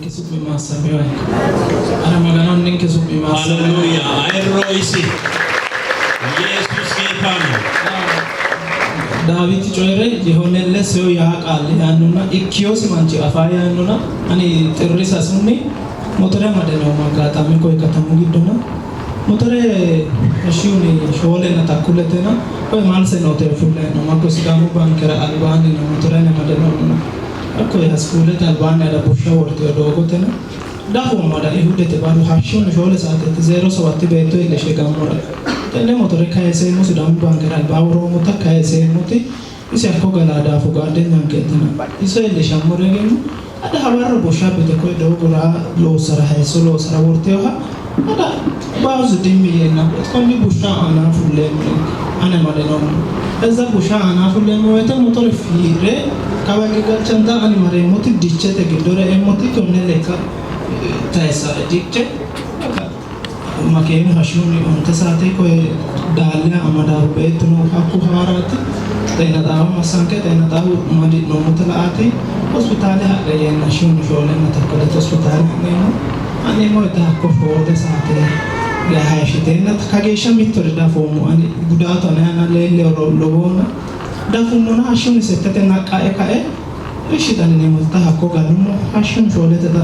ninki suppi massa mio ana magana ninki suppi massa haleluya ayroisi Jesus kefano David coyre jehonelle seo ya qalle yanuna ikkiyos manchi afaya yanuna ani terrorisa sunni motore madeno magata mi koy katamu giddona motore ashuni shole na takuletena koy malse note fulle no mako sidamu bankera albani no motore na madeno no ako ya skule albani da busha worte dogotena dafu mada ihudete baru hashun shole saate 07 beto ile shegamora tenne motore kaise mo sidamu bankera albawro mota kaise moti isi akko galada fugade nyanketena iso ile shamore gemu ada hawarro busha bete koy dogora lo sara hayso lo sara worte ha ada bazu dimmi yena kondi busha ana fulle ana madeno eza busha ana fulle mo eta motore fire kawagi galchanda ani mare moti dichete gidore emoti tonne leka taisa dicche makeen hashuni onta saate koy dalle amada betno hakku harati tena dawa masanke tena dawa madi no mutalaati hospitale ha yena shuni shole na takale hospitale nemo anemo eta ko fode saate ya hayshitena kagesha mitore da fomu ani gudato na na lele lobona da fomu na shuni setete na kae kae ishidane nemo ta hakko galumo hashun shole ta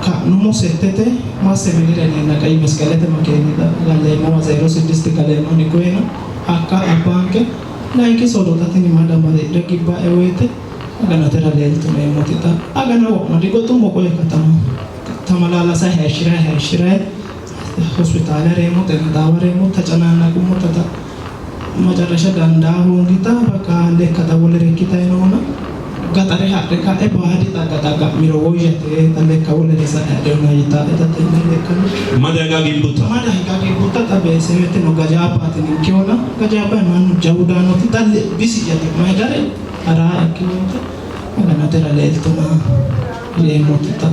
ka numo setete ma seminire na kai meskalete makeni da galle mo 06 kale mo ni koena akka abanke na inki solo tatini mada made regibba ewete agana tera lelto me motita agana wo madi goto mo koe katamu tamalala sa heshira hospitale remo tena daware mo tachanana kumo tata majarasha danda hongita baka lekata wole rekita enona gatare hadde ka e bahadi taga miro woyete talle kawle desa adona yita eta tenne lekkan madaga gimbuta tabe sewete no gajaba tani kiona gajaba man jawdano talle bisi yate madare ara kiota magana tera lelto na le motita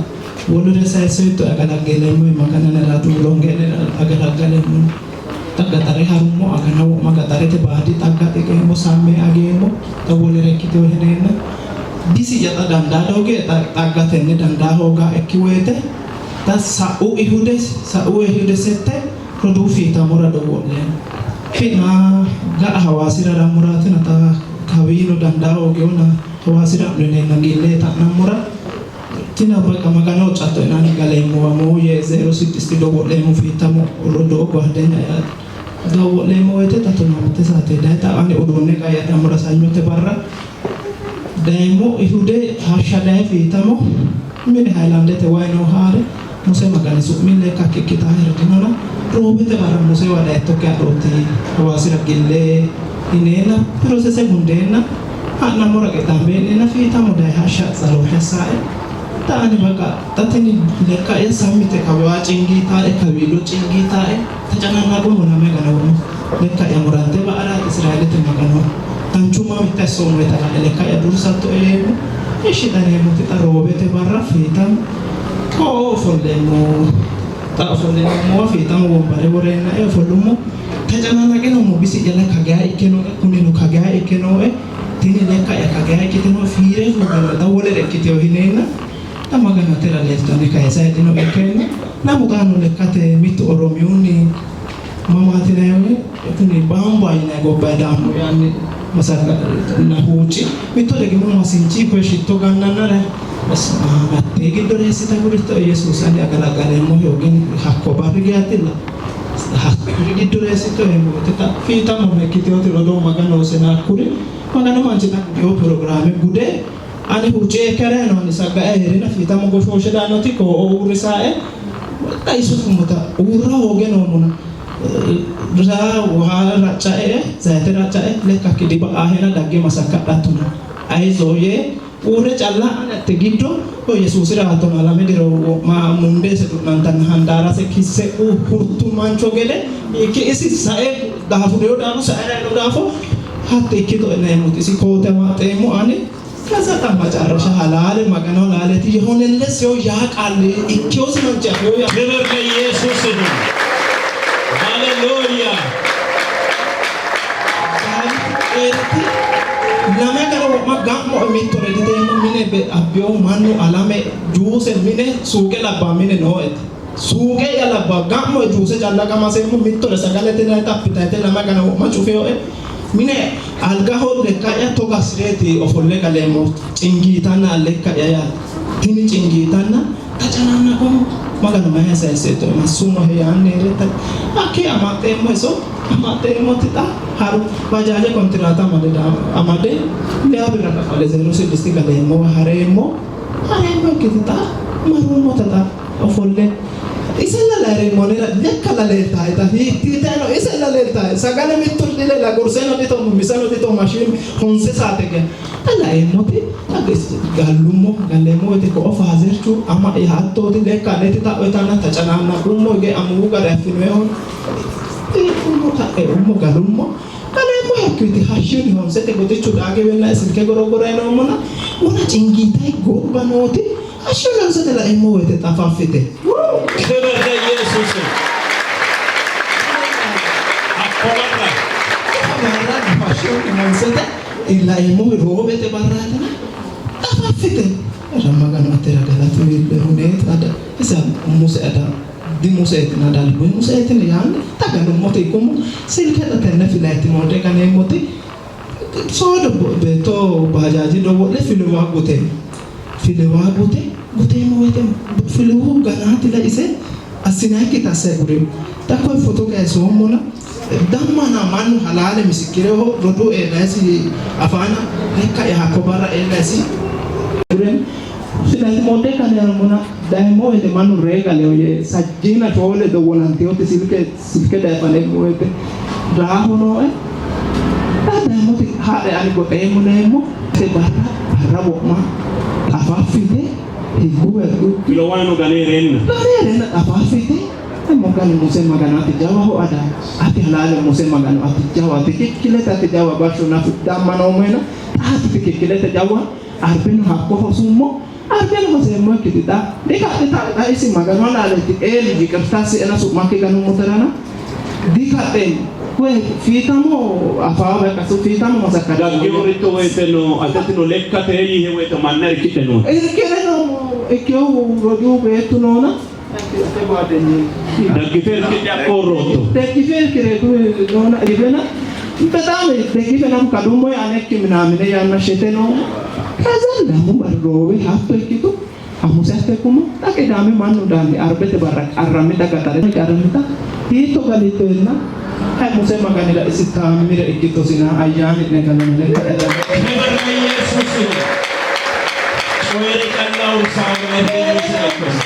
wolure sai seto agala gelemo magana na ratu longele agala galemo tagatare harumo agana wo magatare te bahadi tagate ke mo samme agemo tawole rekite henena bisi jata danda doge tagatenne danda hoga ekiwete ta sa'u ihude sette produfi tamura do wolle fina ga hawasira ramuratina ta kawino danda hoge ona hawasira nene nangile ta namura tina baka magano chato nani gale mo ye 06 do wolle mo fitamo rodo go hadenya ya do wolle mo ete tatono te sate data ani odone ga ya namura sanyote barra demo ihude hashada fitamo min hailande te wayno haare muse magani su mille kakke kita herdinona robete bara muse wala to ka roti wasira gille inena processe mundena hanna mora ke tambe nena fitamo dai hasha zalo hasae tani baka tateni leka ya samite ka wachingi ta e kabilo chingi ta e tajana go mona mega na leka ya murante ba ara israeli te magano tanchuma mitaso meta leka ya dursato e ishidane mutita robete barra fitam ko follemo ta follemo mo fitam wo bare worena e follumo tajana na geno mo bisi jala kaga ikeno kunino kaga ikeno e tini leka ya kaga ikeno fire ko da wole rekitio hinena tamagana tera lesta ne kai sai tino ikeno na mutano lekate mitu oromiuni mama tinayo kuni bamba ina go badamu yani masaka na huci mitu lagi mo masinchi ko shito gananare bas matte gidore sita gurito yesus ali agala mo yogen hakko barigiyatilla hakko gidore sita mo tata fita mo mekitio tiro do magano sena kuri magano manchita yo programme gude ani huci kare no ni saga erena fita mo go shosheda no tiko o urisae taisu fumuta ura hogen omuna ra wahara rachae zaite rachae leka kidiba ahena dagge masaka datuna aizoye ure challa anate giddo o yesus ra atona la mediro ma munde se tunantan handara se kisse u hurtu mancho gele ke isi sae dafu do dano sae do dafo hatte kido ne mutisi ko tema temo ani kaza tamajarasha halal magano laleti yehonelle seo ya qalle ikkiyos mancha yo ya bebe yesus no hallelujah erti lama karo magamo emettore di tempo mine be abbiamo manno alame giuse mine suuqe labba mine noet suuqe ya labba gammo giuse jalla kama semmo mettore sagalete na tappitaete lama kana ma cufeo e mine alga holle kaya to gasreti ofolle kalemo cingitana lekka ya tini cingitana tacanana ko magano ma seseto masuno he yanne reta akke amate meso amate motita haru bajaje kontrata madeda amade le abira kale 06 kalemo haremo kita marumo tata ofolle isella la remonera lekka la leta ita hititano isella leta sagale mitturdile la gorseno dito misano dito machine honse satege alla emoti agis gallumo gallemo ete ko ofazerchu ama e hatto di lekka letita otana tacanana ummo ge amu ga rafineo e ummo ta e ummo gallumo kalemo hakiti hashini honse te gotichu dage wella silke gorogoro eno mona una cingita gobba noti ashona sate la emo ete tafafite Keberde Yesus. Akkobarra. Barra di fashion inansete illa emo robe te barrata. Tafafite. Ramagano atera galatu illunet ada. Isa musada di musete nadal bu musete ne yang tagano mote komo silke da tenne filati mote kane mote so do beto bajaji do le filwa gote gote mo wete filwa ganati la ise asina kita segure takko foto ga so mona damma na manu halale misikire ho rodo e nasi afana hekka ya hakobara e nasi sila mote kan ya mona dai mo wete manu rega le oye sajjina tole do volante o silke da fane mo wete raho no e dai mo ti hade ani go e mo ne mo se barra bo ma afafite Kilo wano ganeren afafite mo kan muse magano ati jawa ho ada ati halale muse magano ati jawa ati kile ati jawa basho na damma no mena ati kile ati jawa arbeno hakko hosumo arbeno hose mo kitita dika ta isi magano na le ti el dikastasi ena su makke ganu motarana dika ten kwe fitamo afawa kaso fitamo masakada Giorito weteno atatino lekka te yi heweto manner kiteno no ekyo rodu betu nona te badeni Dagifer kitya koroto tekifer kire tu nona ibena betame tekifena kadumo anekki minamine yanna sheteno kazanda mu barrowe hatto ekitu amusate kuma takedame manu dani arbete barak arramita katare arramita hito galitoena hai muse magani la isita mire ekito sina ayani ne kalane Keberde Yesus Soere kalla usagane Yesus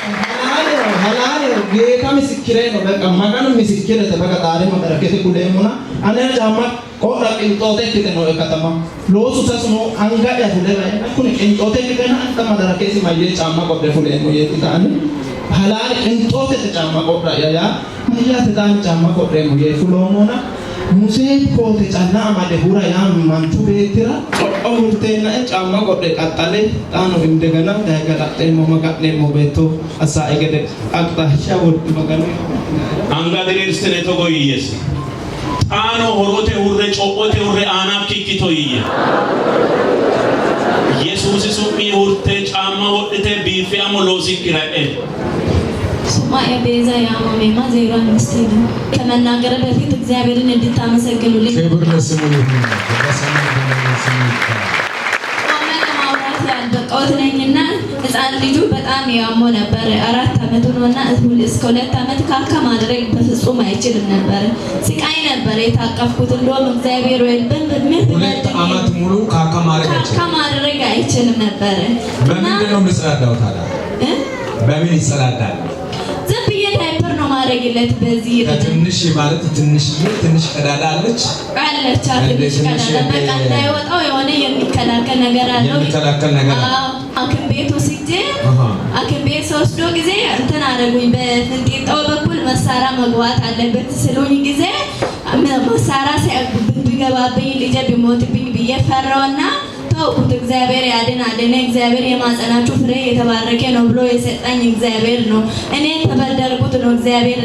halale ge kami sikire no beka magano misikire te beka tare magara kete kulemuna ane jama ko ra intote kete no ekatama lo susaso anga ya hulema kuni intote kete na anta magara kesi maye chama ko de fulemo ye tani halale intote te chama ko ra ya maya te dan chama ko de mo ye fulomona muse ko te chana amade hura ya mantu betira awurte na chama ko de katale tano indegana daga latte mo magatne mo beto asa egede akta shawut magano Anga dirirsene to goyes Tano horote urre chopote urre ana kikito yiye Yesus sumi urte chama wodete bife amolosi kirae ስማ የቤዛ ያማሜማ 05 ነው ከመናገር በፊት እግዚአብሔርን እንድታመሰግኑልኝ ክብር ለስሙ ይሁን በሰማይ በስሙ ይሁን ማውራት ያልበቃሁት ነኝና ህፃን ልጁ በጣም ያሞ ነበር 4 አመቱ ነውና እስከ 2 አመት ካካ ማድረግ በፍጹም አይችልም ነበር ስቃይ ነበር የታቀፍኩት እንደውም እግዚአብሔር ወይ በምን 2 አመት ሙሉ ካካ ማድረግ አይችልም ነበር በምንድን ነው የምጸዳዳው ታዲያ በምን ይጸዳዳል ዳይፐር ነው ማድረግለት በዚህ ትንሽ ማለት ትንሽ ቀዳዳ አለች ትንሽ ቀዳዳ በቃ እንዳይወጣው የሆነ የሚከላከል ነገር አለው አክም ቤት ወስጄ አክም ቤት ወስዶ ጊዜ እንትን አደረጉኝ በፍንጤጣው በኩል መሳሪያ መግባት አለበት ስሉኝ ጊዜ መሳሪያ ሲገባብኝ ልጄ ቢሞትብኝ ብዬ ፈራውና የምታውቁት እግዚአብሔር ያድናል። እኔ እግዚአብሔር የማጸናችሁ ፍሬ የተባረከ ነው ብሎ የሰጠኝ እግዚአብሔር ነው። እኔ ተበደልኩት ነው እግዚአብሔር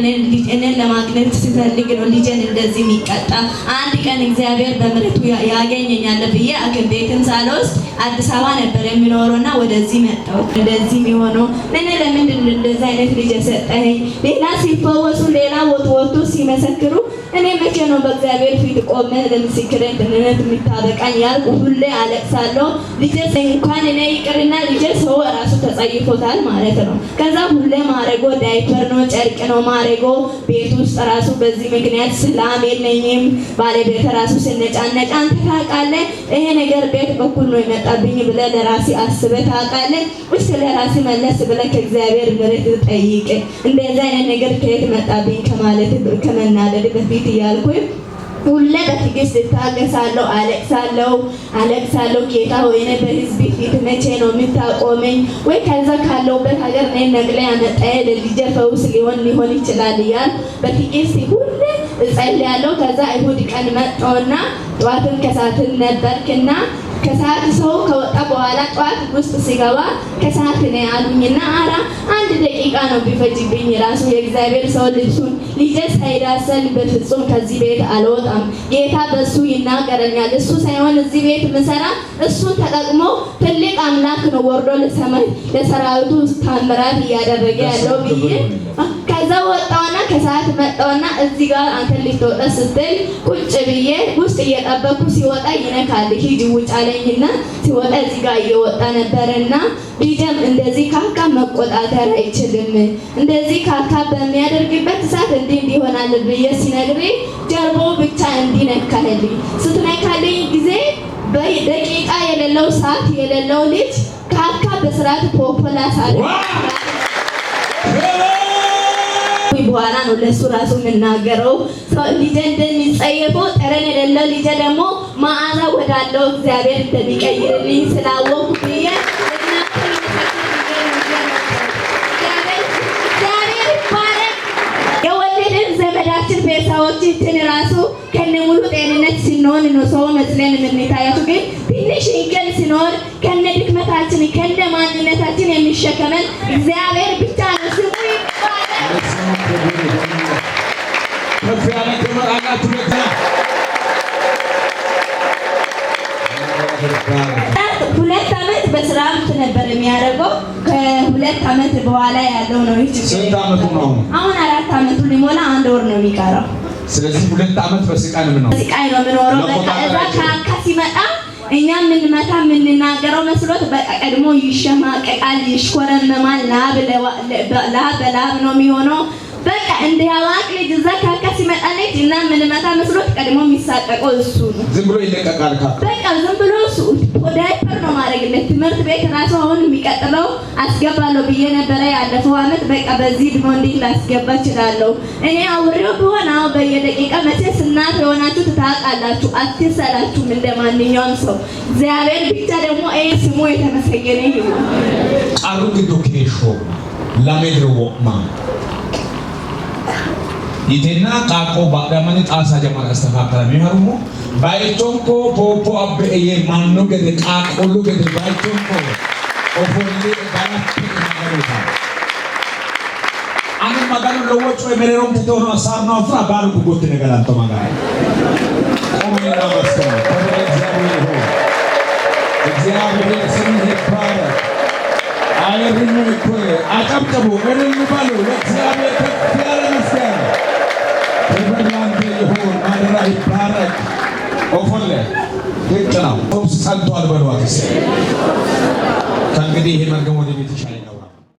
እኔን ለማግኘት ሲፈልግ ነው ልጄን እንደዚህ የሚቀጣ። አንድ ቀን እግዚአብሔር በምሕረቱ ያገኘኛል ብዬ ሐኪም ቤትን ሳልወስድ አዲስ አበባ ነበር የሚኖረውና ወደዚህ መጣሁ። እንደዚህ የሚሆነው እኔ ለምንድን ነው እንደዚህ አይነት ልጅ የሰጠኸኝ? ሌላ ሲፈወሱ ሌላ ወጥቶ ሲመሰክሩ እኔ መቼ ነው በእግዚአብሔር ፊት ቆሜ ለምስክርነት የምታበቃኝ ያልኩ ሁሌ አለቅሳለሁ። ልጄ እንኳን እኔ ይቅርና ልጄ ሰው ራሱ ተጸይፎታል ማለት ነው። ከዛ ሁሌ ማረጎ ዳይፐር ነው ጨርቅ ነው ማረጎ ቤት ውስጥ ራሱ በዚህ ምክንያት ሰላም የለኝም። ባለቤት ራሱ ስነጫነጭ አንተ ታውቃለህ ይሄ ነገር ቤት በኩል ነው የመጣብኝ ብለህ ለራሴ አስበህ ታውቃለህ ወይስ ለራሴ መለስ ብለህ ከእግዚአብሔር ምሕረት ጠይቅ። እንደዚህ አይነት ነገር ከየት መጣብኝ ከማለት ከመናደድ በፊት እያልኩኝ ሁሌ በትዕግስት እታገሳለሁ፣ አለቅሳለሁ። ጌታ ሆይ እኔ በሕዝብ ፊት መቼ ነው የምታቆመኝ? ወይ ከዛ ካለሁበት ሀገር እኔን ነቅለህ ያመጣህ ለልጄ ፈውስ ሊሆን ይችላል እያልኩ በትዕግስት ሁሌ እጸልያለሁ። ከዛ እሑድ ቀን መጣሁና ጠዋትም ከሰዓትም ነበርክና ከሰዓት ሰው ከወጣ በኋላ ጠዋት ውስጥ ሲገባ ከሰዓት ነው ያሉኝና አራ አንድ ደቂቃ ነው ቢፈጅብኝ ራሱ የእግዚአብሔር ሰው ልብሱን ልጄ ሳይዳሰል በፍጹም ከዚህ ቤት አልወጣም። ጌታ በሱ ይናገረኛል። እሱ ሳይሆን እዚህ ቤት ምሰራ እሱን ተጠቅሞ ትልቅ አምላክ ነው ወርዶ ለሰማይ ለሰራዊቱ ታምራት እያደረገ ያለው ብዬ ከዛ ወጣውና ከሰዓት መጣውና እዚህ ጋር አንተ ልትወጣ ስትል ቁጭ ብዬ ውስጥ እየጠበኩ ሲወጣ ይነካል ሂጂ ውጭ አለኝና ሲወጣ እዚህ ጋር እየወጣ ነበርና ልጄም እንደዚህ ካካ መቆጣጠር አይችልም። እንደዚህ ካካ በሚያደርግበት ሰዓት እንዲህ ይሆናል ብዬ ሲነግረኝ ጀርባው ብቻ እንዲነካልኝ ስትነካልኝ ጊዜ በደቂቃ የሌለው ሰዓት የሌለው ልጅ ካካ በስርዓት ፖፖላስ አለ በኋላ ነው ለሱ ራሱ የምናገረው። ልጄ እንደሚጸየፈው ጠረን የሌለው ልጄ ደግሞ መዓዛ ወዳለው እግዚአብሔር እንደሚቀይርልኝ ስላወቅሁ ብዬ እግዚአብሔር ይባረክ። የወለድን ዘመዳችን ቤተሰቦቻችን ራሱ ከነሙሉ ጤንነት ሲኖር ነው ሰው መስለን የምንታያቸው፣ ግን ትንሽ እንከን ሲኖር ከነ ድክመታችን ከነ ማንነታችን የሚሸከመን እግዚአብሔር ብቻ ነው። ስሙ ከፍ ያለ ክብር አላችሁ ለታ ሁለት ዓመት በስራም ነበር የሚያደርገው። ከሁለት ዓመት በኋላ ያለው ነው ይቺ። ስንት ዓመቱ ነው? አሁን 4 ዓመቱ ሊሞላ 1 ወር ነው የሚቀረው። ስለዚህ 2 ዓመት በስቃይ ነው ስቃይ ነው የምኖረው። በቃ እዛ ካካ ሲመጣ እኛ የምንናገረው መስሎት በቃ ቀድሞ ይሸማቀቃል፣ ይሽኮረመማል። ላብ ነው የሚሆነው። በቃ እንደ ያዋቅ ልጅ እዛ ካካ ሲመጣለች እና ምንመታ መስሎት ቀድሞ የሚሳቀቀው እሱ ነው። ዝም ብሎ ይለቀቃል ካካ። በቃ ዝም ብሎ እሱ ዳይፐር ነው ማድረግለት። ትምህርት ቤት ራሱ አሁን የሚቀጥለው አስገባለሁ ብዬ ነበረ ያለፈው ዓመት። በቃ በዚህ ድሞ እንዴት ላስገባ እችላለሁ? እኔ አውሬው ቢሆን አዎ በየደቂቃ መቼስ እናት የሆናችሁ ታውቃላችሁ፣ አትሰላችሁም እንደ ማንኛውም ሰው። እግዚአብሔር ብቻ ደግሞ ስሙ የተመሰገነ ይሁን። ቃሉ ግዶ ኬሾ ላሜድሮ ማ ይቴና ቃቆ ባዳማኒ ጣሳ ጀማል አስተካከለ ሚሆርሙ ባይቶንኮ ፖፖ አበየ ማኑ ገደ ቃቆሉ ገደ ባይቶንኮ ኦፎሊ ባላቲ ማገሩታ አነ ማጋኑ ለወጭ ወይመረሮም ተቶno አሳርኖ አፍራ ባልኩ ጎት ነገር አንተ ማጋራ ቆሜና ወስተና እግዚአብሔር ስም ይባረክ። አይርኑ እኮ አጨብጭቡ እልል በሉ ለእግዚአብሔር ከፍ ያለ ምስጋና ይበላንተ ይሁን። ማደራ ይባረክ። ኦፎለ ግጭ ነው ጸንቷል በሏት። ከእንግዲህ ይሄ መርገም ወደ ቤት ይሻል ነው።